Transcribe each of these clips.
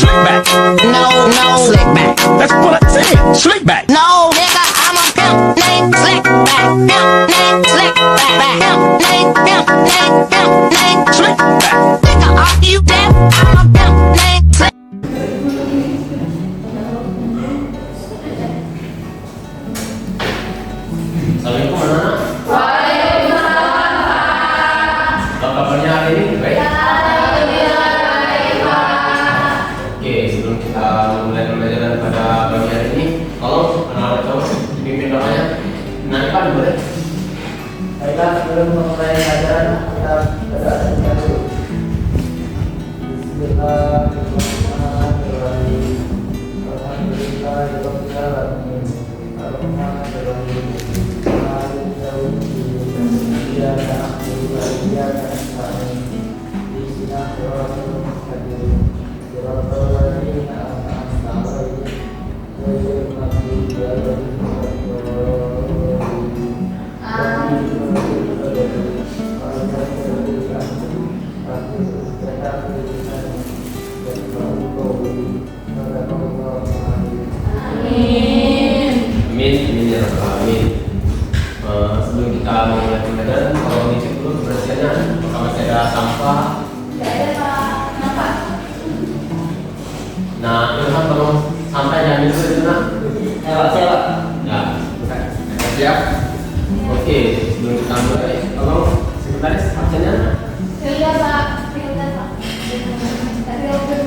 Slick back. No, slick back. That's what I said. Slick back. No, nigga, I'm a pimp named Slick back. Pimp named Slick back. Pimp named Slick back. Nigga, are you deaf? I'm a pimp named Slick. Assalamualaikum anak-anak. Apa kabarnya hari ini? Baik? Oke, sebelum kita mulai pembelajaran pada pagi hari ini, tolong anak-anak cowok dipimpin doanya. Nah, boleh? Baiklah, sebelum memulai pelajaran kita berdoa sejenak dulu. Bismillahirrahmanirrahim. Alhamdulillahirabbil alamin. Arrahmanirrahim. Maliki yaumiddin. Iyyaka na'budu wa iyyaka nasta'in. Ihdinas siratal mustaqim. Siratal ladzina an'amta 'alaihim ghairil maghdubi 'alaihim Amin ya rabbal alamin. Sebelum kita memulai pembelajaran, kalau ngecek dulu kebersihannya, apakah masih ada sampah? Tidak ada, Pak. Kenapa? Nah, Ilham tolong sampai jangan dulu itu nak. Siap. Ya, siap. Oke, sebelum kita mulai, tolong sekretaris absennya. Iya, Pak. Iya, Pak. Tadi open.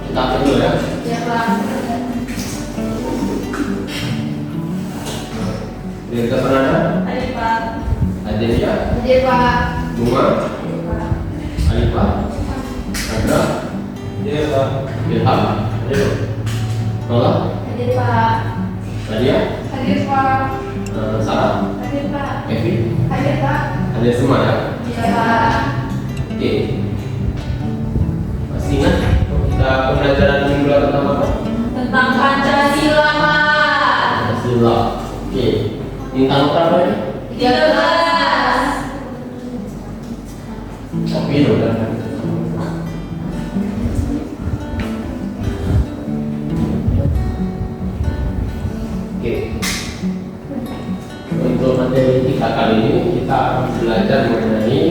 Kita absen dulu ya. Iya, Pak. Direktur Penanda, Ada, Pak. Adelia, Ada, Pak. Bunga, Ada, Pak. Alifah, Sandra, Ilham, Nola, Ada, Pak. Nadia, Ada, Pak. Sarah, Ada, Pak. Evi, Ada, Pak. ada semua ya. Iya, Pak. Oke. Masih ingat kita pembelajaran minggu lalu tentang apa? Tentang Pancasila, Pak. Pancasila. Oke. Bintang berapa ini? 13. Kopi udah. Oke. Untuk materi kita kali ini kita akan belajar mengenai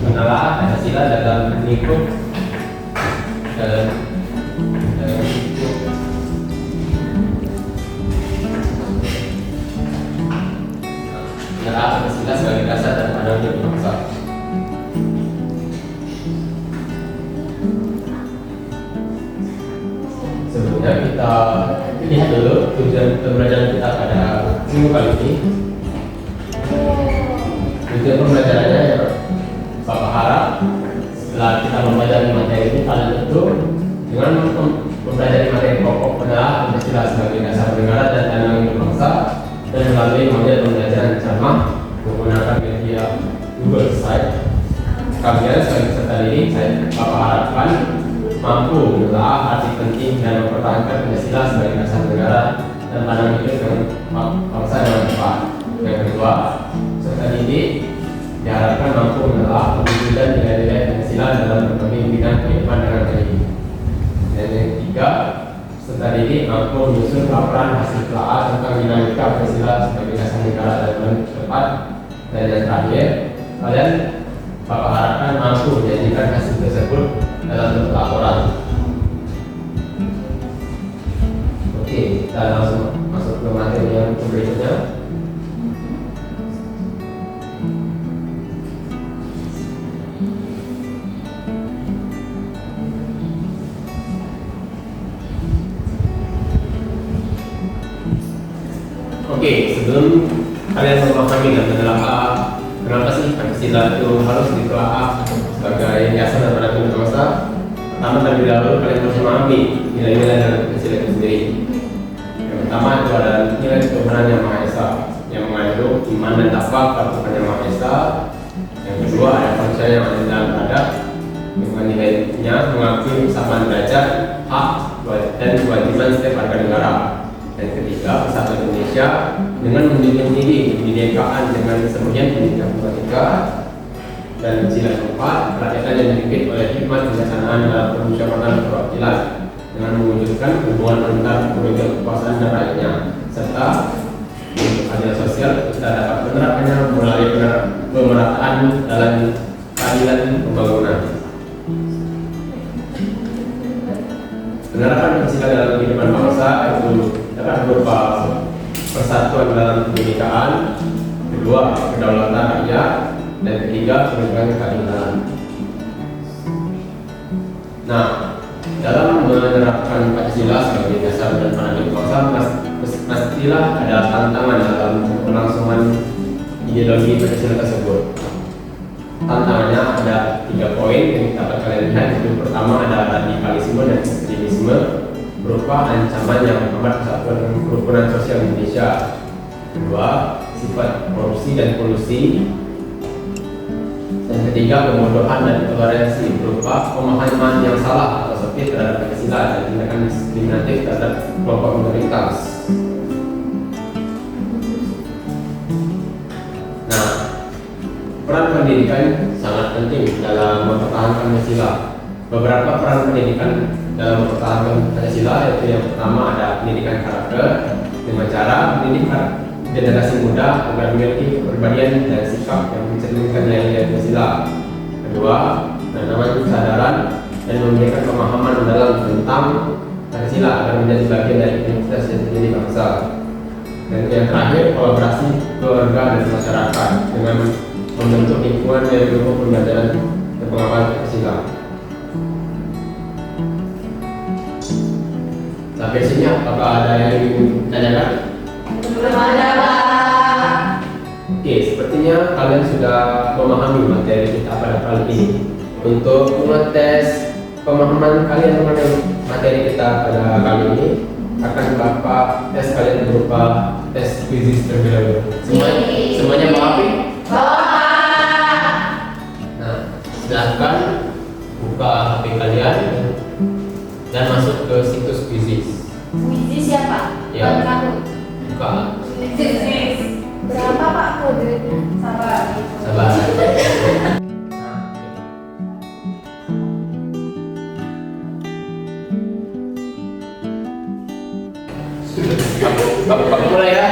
menelaah Pancasila dalam lingkup menelaah Pancasila sebagai dasar dan pandangan hidup bangsa. Sebelumnya kita lihat dulu tujuan pembelajaran kita pada minggu kali ini. Tujuan pembelajarannya ya, Bapak harap setelah kita mempelajari materi ini kalian tentu dengan mempelajari materi pokok penelaah Pancasila sebagai dasar negara dan pandangan hidup bangsa dan melalui model pembelajaran ceramah menggunakan media Google Site. Kalian sebagai peserta didik saya Bapak harapkan mampu menelaah arti penting dan mempertahankan Pancasila sebagai dasar negara dan pandangan hidup dengan bangsa dengan tepat. Yang kedua, peserta didik diharapkan mampu menelaah perwujudan nilai-nilai Pancasila dalam berbagai bidang kehidupan dengan baik. Dan yang ketiga, peserta didik mampu menyusun laporan hasil telaah tentang dinamika Pancasila sebagai dasar negara dan pandangan hidup tepat. Dan yang terakhir, kalian Bapak harapkan mampu menjadikan hasil tersebut dalam bentuk laporan. Oke, kita langsung masuk ke materi yang berikutnya. Oke, sebelum kalian memahami dan menelaah kenapa sih Pancasila itu harus ditelaah sebagai dasar dan pandangan hidup bangsa, pertama terlebih dahulu kalian harus memahami nilai-nilai dalam Pancasila itu sendiri. Yang pertama itu adalah nilai ketuhanan yang Maha Esa yang mengandung iman dan takwa kepada Tuhan yang Maha Esa. Yang kedua ada percaya yang ada dalam adab dengan nilainya mengakui kesamaan derajat, hak, dan kewajiban setiap warga negara. Dan ketiga, persatuan Indonesia dengan menjunjung tinggi kebinekaan dengan sebagian pendidikan keluarga. Dan sila keempat, rakyatan yang dipimpin oleh hikmat kebijaksanaan dalam permusyawaratan perwakilan dengan mewujudkan hubungan antar pemegang kekuasaan dan rakyatnya, serta untuk keadilan sosial kita dapat menerapkannya melalui pemerataan dalam keadilan pembangunan. Penerapan Pancasila dalam kehidupan bangsa itu dapat berupa persatuan dalam kebinekaan, kedua kedaulatan rakyat, dan ketiga penegakan keadilan. Nah, dalam menerapkan Pancasila sebagai dasar dan paradigma bangsa, pastilah ada tantangan dalam pelaksanaan ideologi Pancasila tersebut. Tantangannya ada 3 poin yang dapat kalian lihat. Yang pertama ada radikalisme dan ekstremisme berupa ancaman yang menghambat persatuan dan kerukunan sosial Indonesia. Kedua, sifat korupsi dan kolusi. Dan ketiga, pembodohan dan intoleransi berupa pemahaman yang salah atau sempit terhadap Pancasila dan tindakan diskriminatif terhadap kelompok minoritas. Nah, peran pendidikan sangat penting dalam mempertahankan Pancasila. Beberapa peran pendidikan dalam mempertahankan Pancasila yaitu yang pertama ada pendidikan karakter dengan cara mendidik generasi muda agar memiliki kepribadian dan sikap yang mencerminkan nilai-nilai Pancasila. Kedua, menanamkan kesadaran dan memberikan pemahaman mendalam tentang Pancasila agar menjadi bagian dari identitas dan diri bangsa. Dan yang terakhir, kolaborasi keluarga dan masyarakat dengan membentuk lingkungan yang mendukung pembelajaran dan pengawalan Pancasila. Sampai sini apakah ada yang ingin ditanyakan? Belum ada, Pak. Oke, sepertinya kalian sudah memahami materi kita pada kali ini. Untuk mengetes pemahaman kalian mengenai materi kita pada kali ini, akan Bapak tes kalian berupa tes quiz terlebih dahulu. Semuanya mengerti? Nah, silahkan buka HP kalian dan masuk ke situs Quizizz. Quizizz siapa? Ya. Kamu. Buka. Quizizz. Berapa Pak kodenya? Sabar. Sabar. Bapak mulai ya?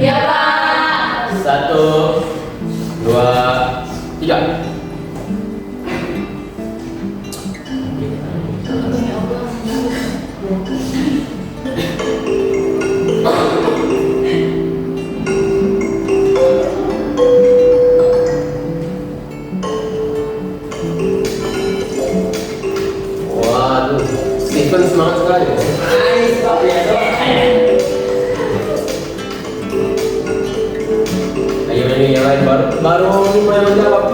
Ya Pak. 1, 2, 3. Waduh, Stephen semangat sekali. Ayo ini yang lain baru mulai menjawab.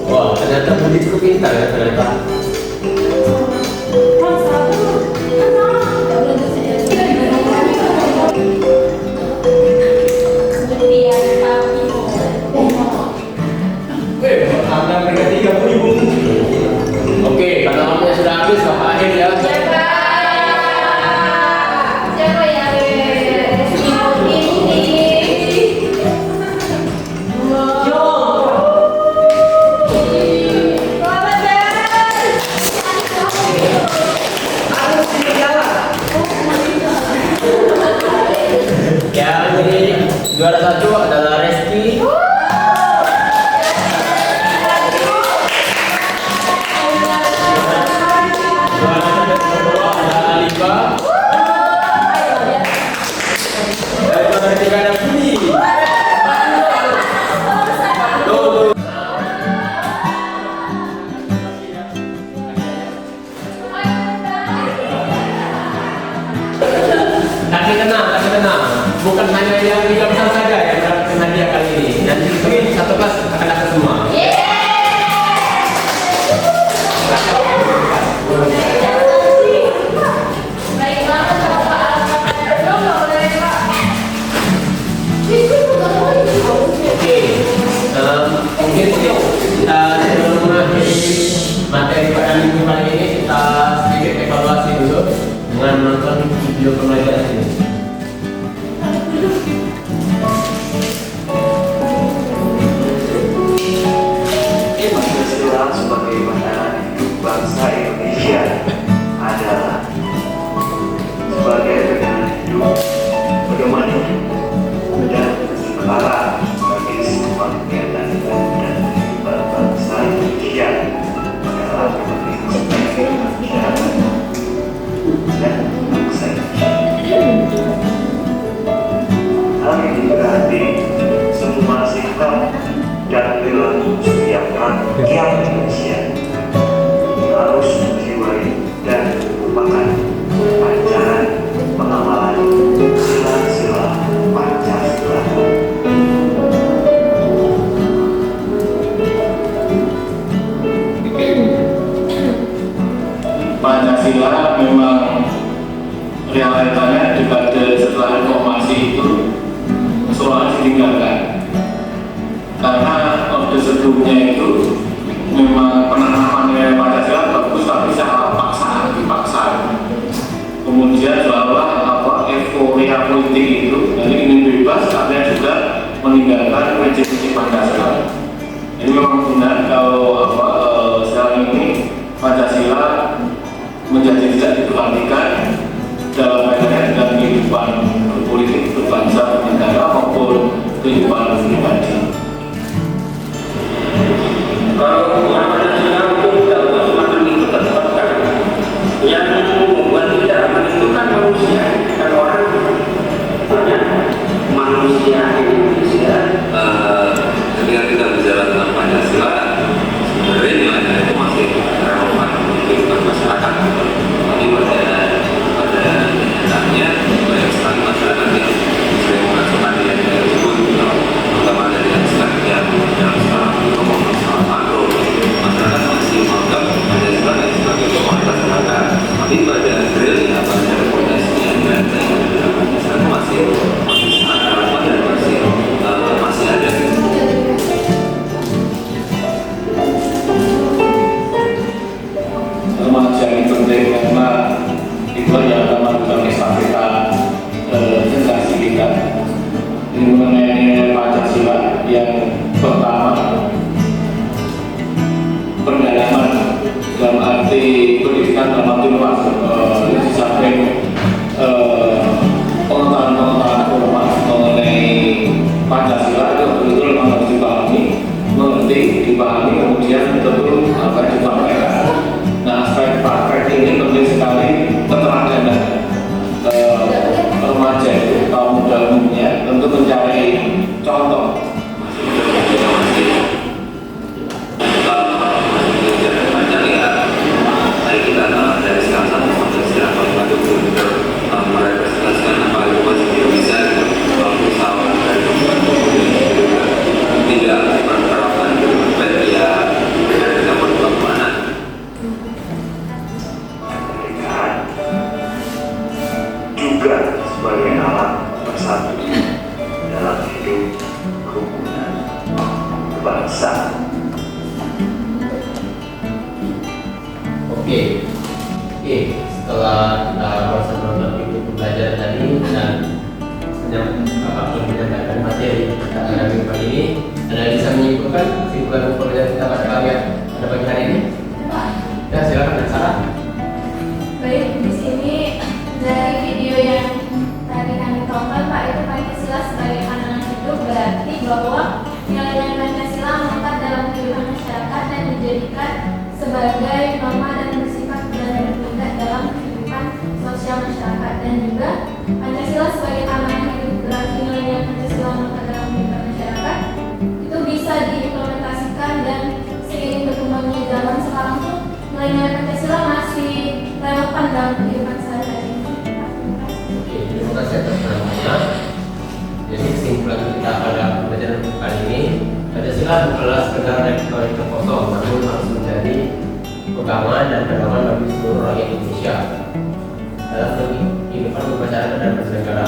Wah, ternyata Budi cukup pintar ya ternyata. Anda berarti 30.000. Oke, karena waktunya sudah habis, Bapak akhir ya. Siapa yang ini? Yang jadi juara 1 adalah Reski. Tapi tenang, bukan hanya yang 3 besar saja yang mendapatkan hadiah kali ini. Nanti mungkin satu kelas akan dapat semua. Baik banget Bapak. Oke, mungkin kita sebelum mengakhiri materi pada minggu kali ini kita sedikit evaluasi dulu dengan menonton video pembelajaran ini. Tiap manusia harus menjiwai dan merupakan ajaran pengamalan sila-sila Pancasila. Pancasila memang realitanya pada setelah reformasi itu seolah ditinggalkan, karena orde sebelumnya itu memang penanaman Pancasila bagus tapi secara dipaksa. Kemudian seolah euforia politik itu jadi ingin bebas, tapi juga meninggalkan prinsip-prinsip Pancasila. Ini memang benar kalau sekarang ini Pancasila menjadi tidak diperhatikan dalam kaitannya dengan kehidupan politik berbangsa bernegara maupun kehidupan pribadi. Kalau Pancasila itu tidak semacam itu tetapkan yang membuat tidak menentukan manusia dan orang banyak manusia Indonesia. Ketika kita bicara tentang Pancasila, sebenarnya nilai-nilai itu masih relevan untuk kehidupan masyarakat. Tapi pada nyatanya banyak sekali masyarakat yang sering mengasuhkan nilai-nilai tersebut, terutama dari aspek yang sekarang ngomong soal makro. Masyarakat masih menganggap Pancasila sebagai komunitas mereka, tapi pada realnya, pada rekomendasinya dan Pancasila masih sangat relevan dan masih ada. Remaja ini penting karena itu adalah melakukan estafeta generasi kita. Ini mengenai Pancasila yang pertama, pendalaman dalam arti pendidikan, dalam arti luas, di samping pengetahuan formal mengenai Pancasila itu betul-betul harus dipahami, mengerti, dipahami, kemudian betul akan disampaikan. Nah, aspek praktek ini penting sekali, keteladanan remaja itu, kaum muda umumnya tentu mencari contoh. Dari salah satu Pancasila paling betul-betul merepresentasikan apa itu masih Indonesia usahawan dari tidak menerapkan media dari zaman kemana. Pernikahan juga sebagai alat bersatu dalam hidup kerukunan bangsa. Oke, setelah kita proses itu belajar tadi dan menyampaikan materi kita pada minggu kali ini, Anda bisa menyimpulkan kesimpulan pembelajaran kita pada kalian pada pagi hari ini? Ya, silakan dan Sarah. Baik, di sini dari video yang tadi kami tonton, Pak, itu Pancasila sebagai pandangan hidup berarti bahwa nilai-nilai Pancasila melekat dalam kehidupan masyarakat dan dijadikan sebagai norma dan bersifat dan bertindak dalam kehidupan sosial masyarakat. Dan juga Pancasila sebagai pandangan hidup berarti nilai-nilai Pancasila melekat dalam kehidupan masyarakat itu bisa diimplementasikan, dan seiring berkembangnya zaman sekarang tuh nilai-nilai Pancasila masih relevan dalam kehidupan sehari-hari. Oke, terima kasih atas penjelasannya. Jadi kesimpulan kita pada pembelajaran kali ini, Pancasila bukanlah sekedar retorik kosong, namun harus menjadi pegangan dan pedoman bagi seluruh rakyat Indonesia dalam kehidupan bermasyarakat dan bernegara.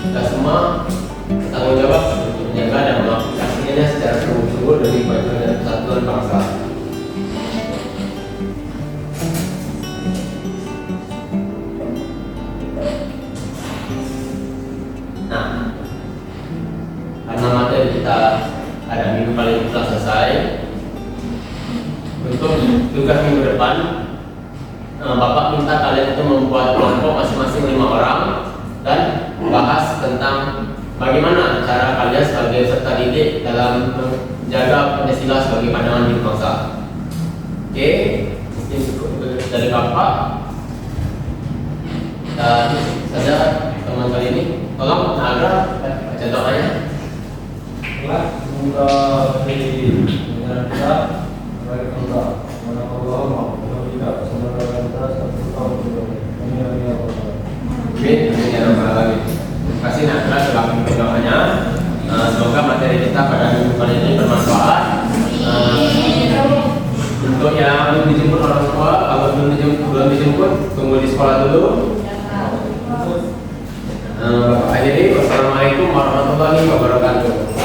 Kita semua bertanggung jawab untuk menjaga dan mengaplikasikannya secara sungguh-sungguh demi kemajuan dan persatuan bangsa. Nah, karena materi kita ada minggu kali ini telah selesai, untuk tugas minggu depan Bapak minta kalian itu membuat kelompok masing-masing 5 orang dan bahas tentang bagaimana cara kalian sebagai peserta didik dalam menjaga Pancasila sebagai pandangan hidup bangsa. Oke, mungkin cukup dari Bapak. Dan saja teman kali ini, tolong Nagra baca doanya. semoga dari pendengaran kita baik kita mana Allah mau kita semoga kita satu tahun ini ya Allah. Amin, amin ya rabbal alamin. Terima kasih Nakra telah memimpin doanya. Semoga materi kita pada minggu kali ini bermanfaat. Untuk yang belum dijemput orang tua, kalau belum dijemput, tunggu di sekolah dulu. Bapak akhiri, wassalamualaikum warahmatullahi wabarakatuh.